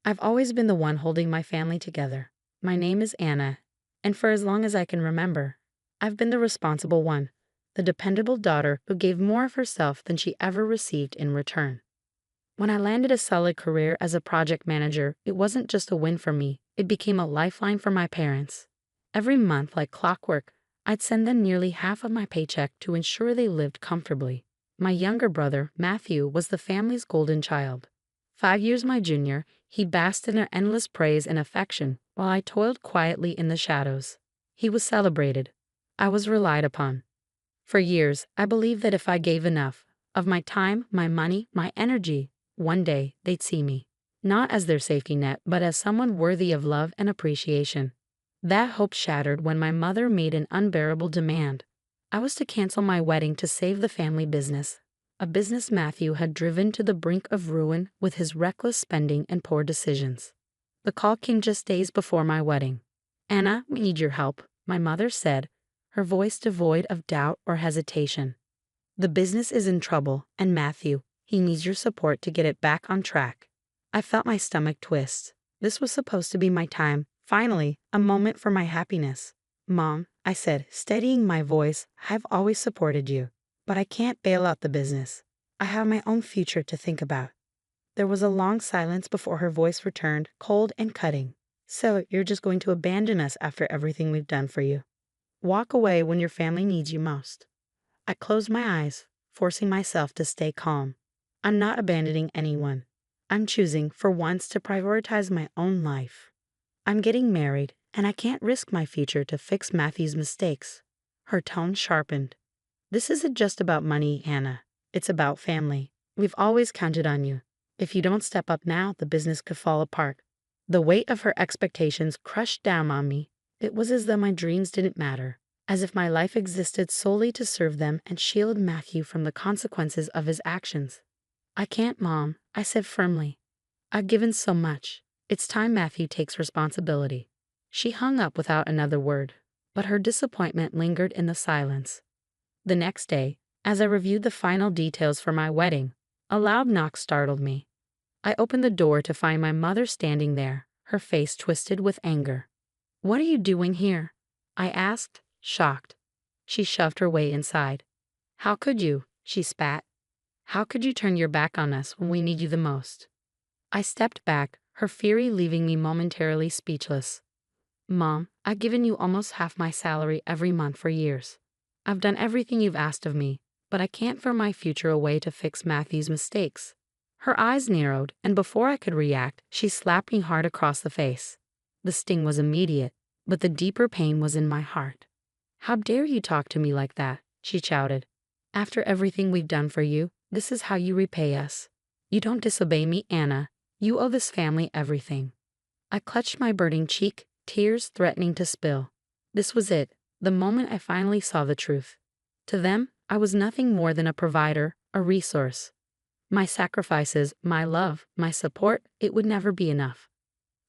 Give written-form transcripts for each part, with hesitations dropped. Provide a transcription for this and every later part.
I've always been the one holding my family together. My name is Anna, and for as long as I can remember, I've been the responsible one, the dependable daughter who gave more of herself than she ever received in return. When I landed a solid career as a project manager, it wasn't just a win for me, it became a lifeline for my parents. Every month, like clockwork, I'd send them nearly half of my paycheck to ensure they lived comfortably. My younger brother, Matthew, was the family's golden child. 5 years my junior, he basked in their endless praise and affection, while I toiled quietly in the shadows. He was celebrated. I was relied upon. For years, I believed that if I gave enough of my time, my money, my energy, one day they'd see me, not as their safety net, but as someone worthy of love and appreciation. That hope shattered when my mother made an unbearable demand. I was to cancel my wedding to save the family business, a business Matthew had driven to the brink of ruin with his reckless spending and poor decisions. The call came just days before my wedding. "Anna, we need your help," my mother said, her voice devoid of doubt or hesitation. "The business is in trouble, and Matthew, he needs your support to get it back on track." I felt my stomach twist. This was supposed to be my time, finally, a moment for my happiness. "Mom," I said, steadying my voice, "I've always supported you, but I can't bail out the business. I have my own future to think about." There was a long silence before her voice returned, cold and cutting. "So you're just going to abandon us after everything we've done for you? Walk away when your family needs you most?" I closed my eyes, forcing myself to stay calm. "I'm not abandoning anyone. I'm choosing, for once, to prioritize my own life. I'm getting married, and I can't risk my future to fix Matthew's mistakes." Her tone sharpened. "This isn't just about money, Anna. It's about family. We've always counted on you. If you don't step up now, the business could fall apart." The weight of her expectations crushed down on me. It was as though my dreams didn't matter, as if my life existed solely to serve them and shield Matthew from the consequences of his actions. "I can't, Mom," I said firmly. "I've given so much. It's time Matthew takes responsibility." She hung up without another word, but her disappointment lingered in the silence. The next day, as I reviewed the final details for my wedding, a loud knock startled me. I opened the door to find my mother standing there, her face twisted with anger. "What are you doing here?" I asked, shocked. She shoved her way inside. "How could you?" she spat. "How could you turn your back on us when we need you the most?" I stepped back, her fury leaving me momentarily speechless. "Mom, I've given you almost half my salary every month for years. I've done everything you've asked of me, but I can't throw my future away to fix Matthew's mistakes." Her eyes narrowed, and before I could react, she slapped me hard across the face. The sting was immediate, but the deeper pain was in my heart. "How dare you talk to me like that?" she shouted. "After everything we've done for you, this is how you repay us. You don't disobey me, Anna. You owe this family everything." I clutched my burning cheek, tears threatening to spill. This was it, the moment I finally saw the truth. To them, I was nothing more than a provider, a resource. My sacrifices, my love, my support, it would never be enough.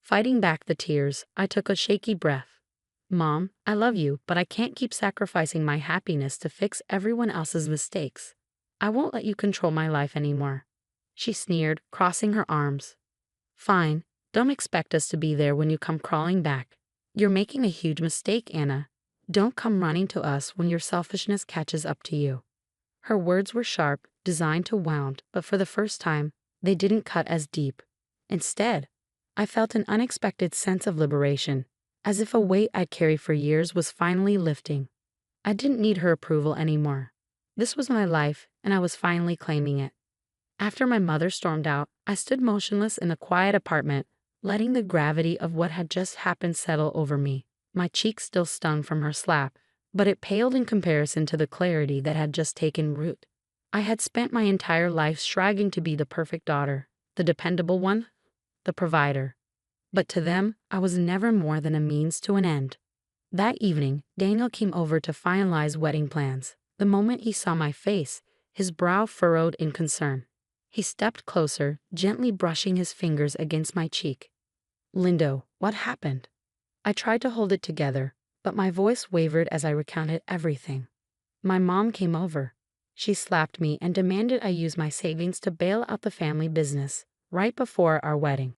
Fighting back the tears, I took a shaky breath. "Mom, I love you, but I can't keep sacrificing my happiness to fix everyone else's mistakes. I won't let you control my life anymore." She sneered, crossing her arms. "Fine, don't expect us to be there when you come crawling back. You're making a huge mistake, Anna. Don't come running to us when your selfishness catches up to you." Her words were sharp, designed to wound, but for the first time, they didn't cut as deep. Instead, I felt an unexpected sense of liberation, as if a weight I'd carried for years was finally lifting. I didn't need her approval anymore. This was my life, and I was finally claiming it. After my mother stormed out, I stood motionless in the quiet apartment, letting the gravity of what had just happened settle over me. My cheek still stung from her slap, but it paled in comparison to the clarity that had just taken root. I had spent my entire life striving to be the perfect daughter, the dependable one, the provider. But to them, I was never more than a means to an end. That evening, Daniel came over to finalize wedding plans. The moment he saw my face, his brow furrowed in concern. He stepped closer, gently brushing his fingers against my cheek. "Lindo, what happened?" I tried to hold it together, but my voice wavered as I recounted everything. "My mom came over. She slapped me and demanded I use my savings to bail out the family business, right before our wedding.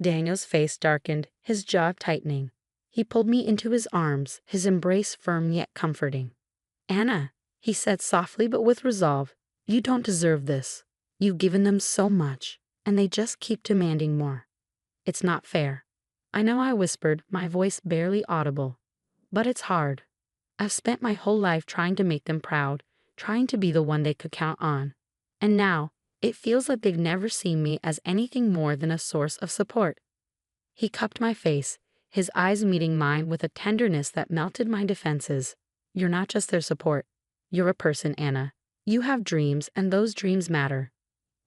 Daniel's face darkened, his jaw tightening. He pulled me into his arms, his embrace firm yet comforting. "Anna," he said softly but with resolve, "you don't deserve this. You've given them so much, and they just keep demanding more. It's not fair." I know, I whispered, my voice barely audible. "But it's hard. I've spent my whole life trying to make them proud, trying to be the one they could count on. And now, it feels like they've never seen me as anything more than a source of support." He cupped my face, his eyes meeting mine with a tenderness that melted my defenses. "You're not just their support. You're a person, Anna. You have dreams, and those dreams matter.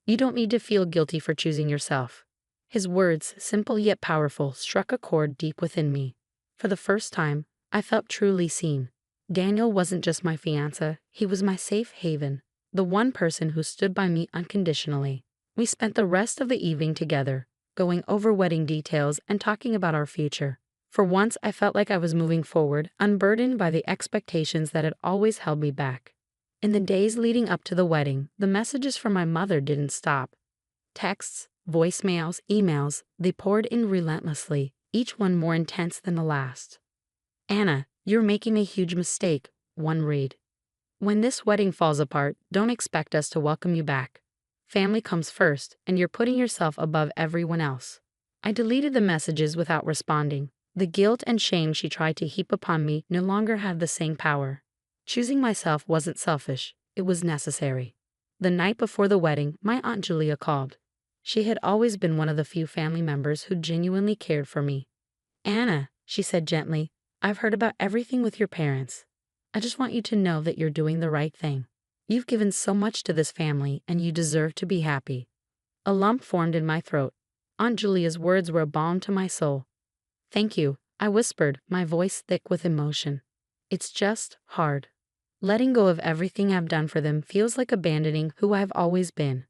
You don't need to feel guilty for choosing yourself." His words, simple yet powerful, struck a chord deep within me. For the first time, I felt truly seen. Daniel wasn't just my fiancé, he was my safe haven, the one person who stood by me unconditionally. We spent the rest of the evening together, going over wedding details and talking about our future. For once, I felt like I was moving forward, unburdened by the expectations that had always held me back. In the days leading up to the wedding, the messages from my mother didn't stop. Texts, voicemails, emails, they poured in relentlessly, each one more intense than the last. "Anna, you're making a huge mistake," one read. "When this wedding falls apart, don't expect us to welcome you back. Family comes first, and you're putting yourself above everyone else." I deleted the messages without responding. The guilt and shame she tried to heap upon me no longer had the same power. Choosing myself wasn't selfish, it was necessary. The night before the wedding, my Aunt Julia called. She had always been one of the few family members who genuinely cared for me. "Anna," she said gently, "I've heard about everything with your parents. I just want you to know that you're doing the right thing. You've given so much to this family, and you deserve to be happy." A lump formed in my throat. Aunt Julia's words were a balm to my soul. "Thank you," I whispered, my voice thick with emotion. "It's just hard. Letting go of everything I've done for them feels like abandoning who I've always been."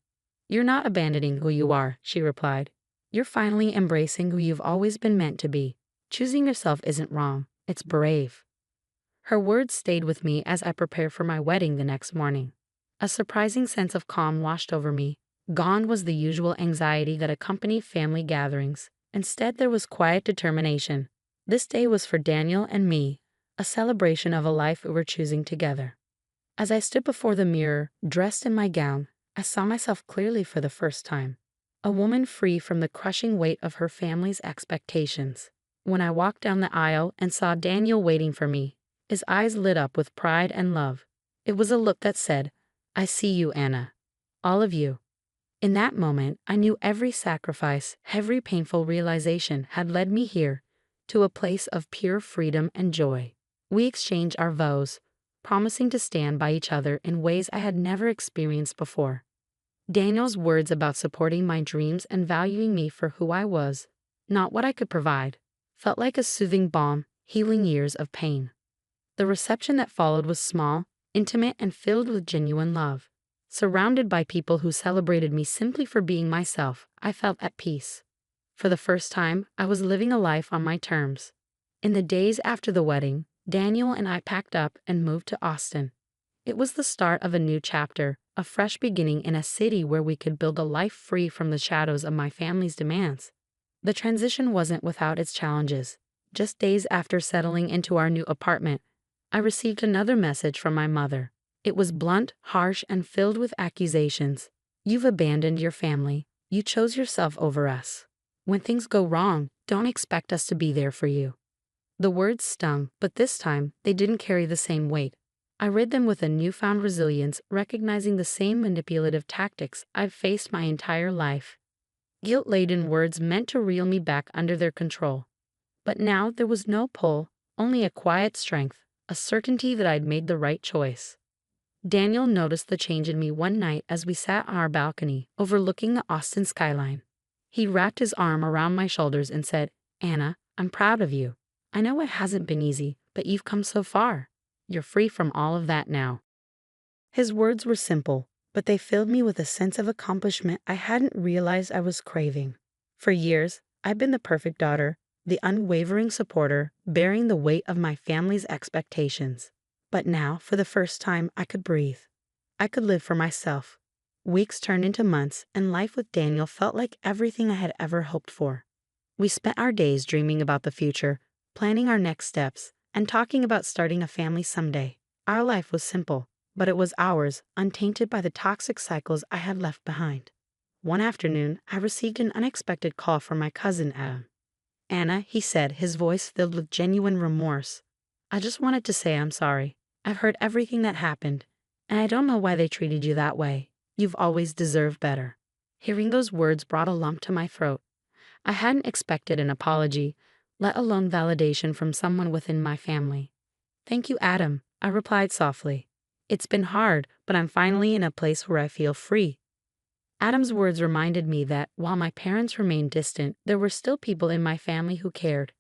"You're not abandoning who you are," she replied. "You're finally embracing who you've always been meant to be. Choosing yourself isn't wrong, it's brave." Her words stayed with me as I prepared for my wedding the next morning. A surprising sense of calm washed over me. Gone was the usual anxiety that accompanied family gatherings. Instead, there was quiet determination. This day was for Daniel and me, a celebration of a life we were choosing together. As I stood before the mirror, dressed in my gown, I saw myself clearly for the first time. A woman free from the crushing weight of her family's expectations. When I walked down the aisle and saw Daniel waiting for me, his eyes lit up with pride and love. It was a look that said, "I see you, Anna. All of you." In that moment, I knew every sacrifice, every painful realization had led me here, to a place of pure freedom and joy. We exchanged our vows, promising to stand by each other in ways I had never experienced before. Daniel's words about supporting my dreams and valuing me for who I was, not what I could provide, felt like a soothing balm, healing years of pain. The reception that followed was small, intimate, and filled with genuine love. Surrounded by people who celebrated me simply for being myself, I felt at peace. For the first time, I was living a life on my terms. In the days after the wedding, Daniel and I packed up and moved to Austin. It was the start of a new chapter, a fresh beginning in a city where we could build a life free from the shadows of my family's demands. The transition wasn't without its challenges. Just days after settling into our new apartment, I received another message from my mother. It was blunt, harsh, and filled with accusations. "You've abandoned your family. You chose yourself over us. When things go wrong, don't expect us to be there for you." The words stung, but this time, they didn't carry the same weight. I read them with a newfound resilience, recognizing the same manipulative tactics I've faced my entire life. Guilt-laden words meant to reel me back under their control. But now there was no pull, only a quiet strength, a certainty that I'd made the right choice. Daniel noticed the change in me one night as we sat on our balcony, overlooking the Austin skyline. He wrapped his arm around my shoulders and said, "Anna, I'm proud of you. I know it hasn't been easy, but you've come so far. You're free from all of that now." His words were simple, but they filled me with a sense of accomplishment I hadn't realized I was craving. For years, I've been the perfect daughter, the unwavering supporter, bearing the weight of my family's expectations. But now, for the first time, I could breathe. I could live for myself. Weeks turned into months, and life with Daniel felt like everything I had ever hoped for. We spent our days dreaming about the future, planning our next steps, and talking about starting a family someday. Our life was simple, but it was ours, untainted by the toxic cycles I had left behind. One afternoon, I received an unexpected call from my cousin Adam. "Anna," he said, his voice filled with genuine remorse. "I just wanted to say I'm sorry. I've heard everything that happened, and I don't know why they treated you that way. You've always deserved better." Hearing those words brought a lump to my throat. I hadn't expected an apology, let alone validation from someone within my family. "Thank you, Adam," I replied softly. "It's been hard, but I'm finally in a place where I feel free." Adam's words reminded me that, while my parents remained distant, there were still people in my family who cared.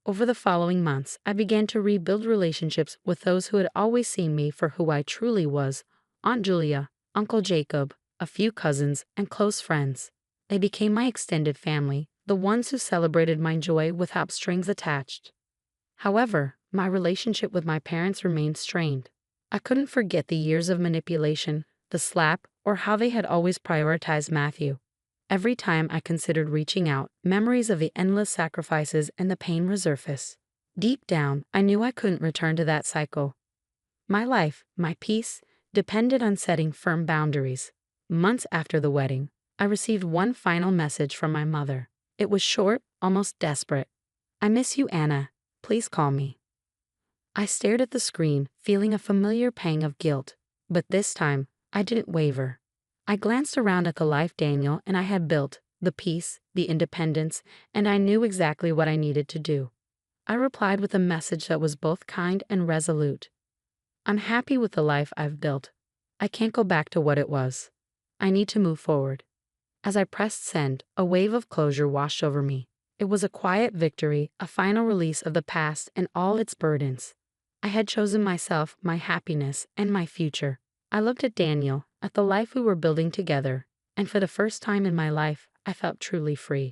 Over the following months, I began to rebuild relationships with those who had always seen me for who I truly was: Aunt Julia, Uncle Jacob, a few cousins, and close friends. They became my extended family, the ones who celebrated my joy without strings attached. However, my relationship with my parents remained strained. I couldn't forget the years of manipulation, the slap, or how they had always prioritized Matthew. Every time I considered reaching out, memories of the endless sacrifices and the pain resurfaced. Deep down, I knew I couldn't return to that cycle. My life, my peace, depended on setting firm boundaries. Months after the wedding, I received one final message from my mother. It was short, almost desperate. "I miss you, Anna. Please call me." I stared at the screen, feeling a familiar pang of guilt, but this time, I didn't waver. I glanced around at the life Daniel and I had built, the peace, the independence, and I knew exactly what I needed to do. I replied with a message that was both kind and resolute. "I'm happy with the life I've built. I can't go back to what it was. I need to move forward." As I pressed send, a wave of closure washed over me. It was a quiet victory, a final release of the past and all its burdens. I had chosen myself, my happiness, and my future. I looked at Daniel, at the life we were building together, and for the first time in my life, I felt truly free.